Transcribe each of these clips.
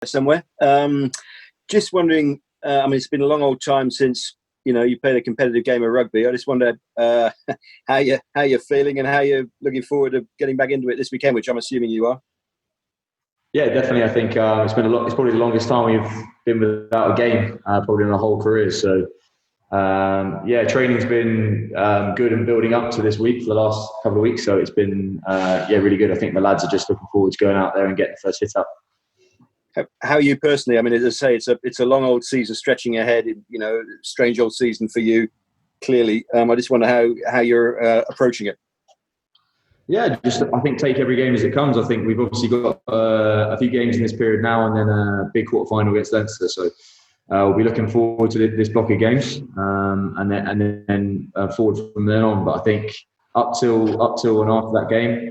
somewhere. Just wondering, it's been a long old time since you played a competitive game of rugby. I just wonder how you're feeling and how you're looking forward to getting back into it this weekend, which I'm assuming you are. Yeah, definitely. I think it's been it's probably the longest time we've been without a game, probably in our whole career. So, training's been good and building up to this week for the last couple of weeks. So it's been really good. I think the lads are just looking forward to going out there and getting the first hit up. How are you personally? As I say, it's a long old season stretching ahead. Strange old season for you, clearly. I just wonder how you're approaching it. Yeah, I think take every game as it comes. I think we've obviously got a few games in this period now, and then a big quarter final against Leinster. So we'll be looking forward to this block of games, and then forward from then on. But I think up till and after that game,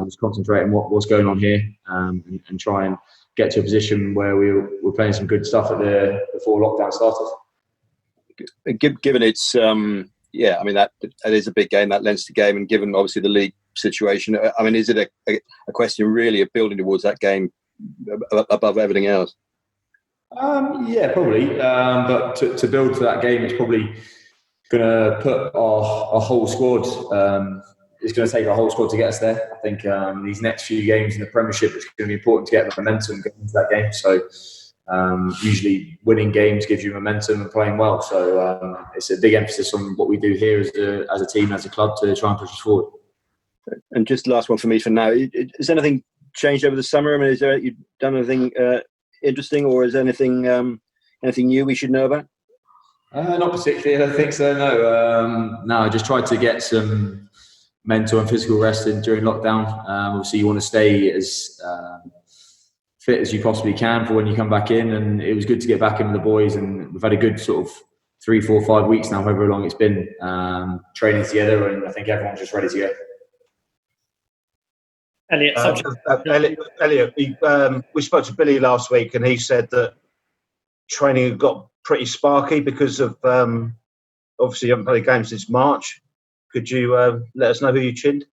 just concentrate on what's going on here, and try and get to a position where we're playing some good stuff before lockdown started. Given it's that is a big game, that Leinster game, and given obviously the league situation, is it a question really of building towards that game above everything else? Yeah, probably. But to build to that game, it's probably going to put our whole squad. It's going to take our whole squad to get us there. I think these next few games in the Premiership, it's going to be important to get the momentum going into that game. So usually winning games gives you momentum and playing well. So it's a big emphasis on what we do here as a team, as a club, to try and push us forward. And just last one for me for now. Has anything changed over the summer? You've done anything interesting, or is there anything new we should know about? Not particularly. I don't think so. No. I just tried to get some mental and physical rest during lockdown. Obviously, you want to stay as fit as you possibly can for when you come back in, and it was good to get back in with the boys. And we've had a good sort of 3, 4, 5 weeks now, however long it's been, training together, and I think everyone's just ready to go. Elliot, we spoke to Billy last week, and he said that training had got pretty sparky because of obviously you haven't played games since March. Could you let us know who you chinned?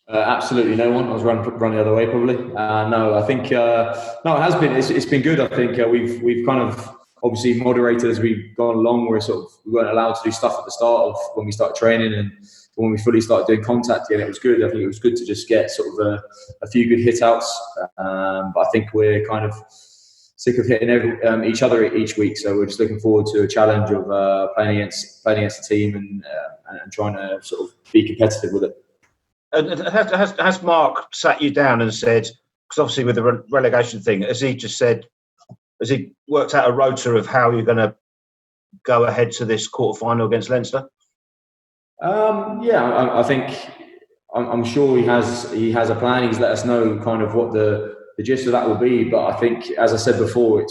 Absolutely no one. I was run the other way probably. No, I think it has been. It's been good. I think we've kind of obviously moderated as we've gone along. We weren't allowed to do stuff at the start of when we started training, and when we fully started doing contact again, it was good. I think it was good to just get sort of a few good hit outs. But I think we're kind of sick of hitting each other each week, so we're just looking forward to a challenge of playing against the team and trying to sort of be competitive with it. Has Mark sat you down and said, because obviously with the relegation thing, has he worked out a rota of how you're going to go ahead to this quarter final against Leinster? I think I'm sure he has a plan. He's let us know kind of what the gist of that will be. But I think, as I said before,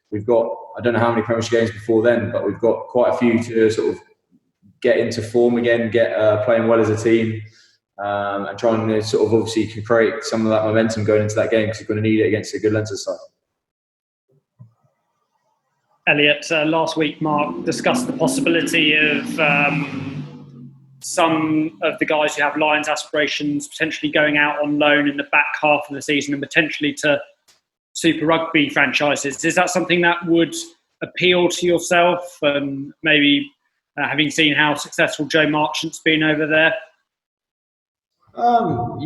we've got, I don't know how many Premiership games before then, but we've got quite a few to sort of get into form again, get playing well as a team, and trying to sort of obviously create some of that momentum going into that game, because you're going to need it against a good Leinster side. Elliot, last week Mark discussed the possibility of some of the guys who have Lions aspirations potentially going out on loan in the back half of the season and potentially to Super Rugby franchises. Is that something that would appeal to yourself? And maybe having seen how successful Joe Marchant's been over there? It'll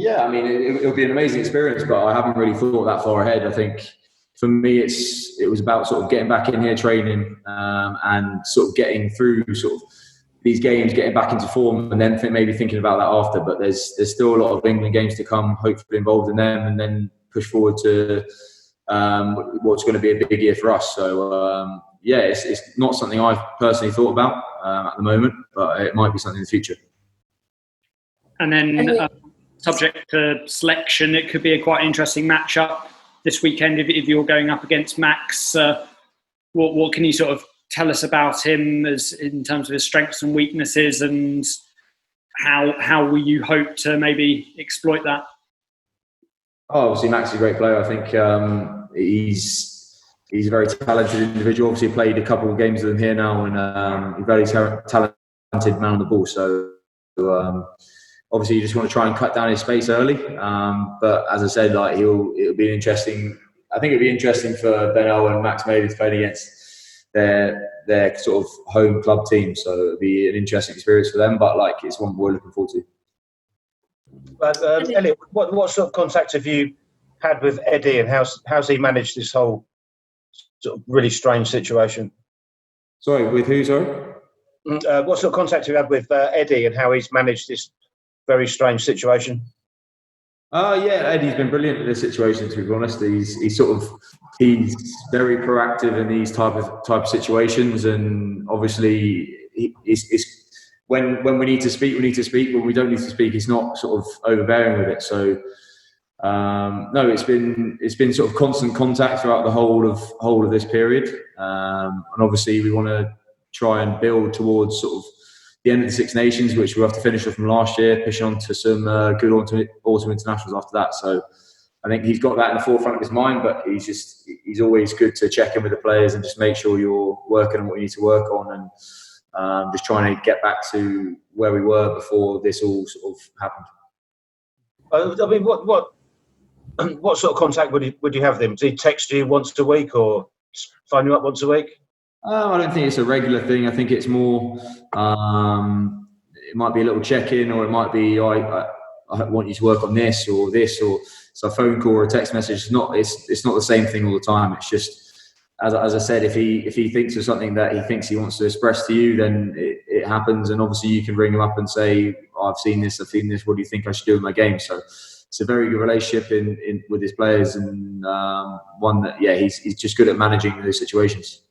be an amazing experience, but I haven't really thought that far ahead. I think for me, it was about sort of getting back in here, training, and sort of getting through sort of these games, getting back into form, and then maybe thinking about that after. But there's still a lot of England games to come, hopefully involved in them, and then push forward to what's going to be a big year for us. So it's not something I've personally thought about at the moment, but it might be something in the future. And then subject to selection, it could be a quite interesting matchup this weekend if you're going up against Max. What can you sort of tell us about him as in terms of his strengths and weaknesses, and how will you hope to maybe exploit that? Obviously Max is a great player. I think he's a very talented individual. Obviously played a couple of games with him here now, and he's a very talented man on the ball. So obviously you just want to try and cut down his space early. But as I said, like it'll be interesting. I think it'll be interesting for Benno and Max Maley to play against their sort of home club team. So it'll be an interesting experience for them. But like it's one we're looking forward to. Elliot, what sort of contact have you had with Eddie, and how's he managed this whole sort of really strange situation? Sorry, with who? Sorry. What sort of contact have you had with Eddie, and how he's managed this very strange situation? Yeah, Eddie's been brilliant in this situation. To be honest, he's very proactive in these type of situations, and obviously it's when we need to speak, we need to speak. When we don't need to speak, he's not sort of overbearing with it. So no, it's been sort of constant contact throughout the whole of this period, and obviously we want to try and build towards sort of the end of the Six Nations, which we have to finish off from last year, pushing on to some good autumn internationals after that. So I think he's got that in the forefront of his mind, but he's always good to check in with the players and just make sure you're working on what you need to work on, and just trying to get back to where we were before this all sort of happened. I mean, what sort of contact would you have with him? Does he text you once a week or phone you up once a week? I don't think it's a regular thing. I think it's more, it might be a little check-in, or it might be, I want you to work on this, or it's a phone call or a text message. It's not the same thing all the time. It's just, as I said, if he thinks of something that he thinks he wants to express to you, then it happens. And obviously you can ring him up and say, I've seen this. What do you think I should do in my game? So it's a very good relationship with his players, and one that, he's just good at managing those situations.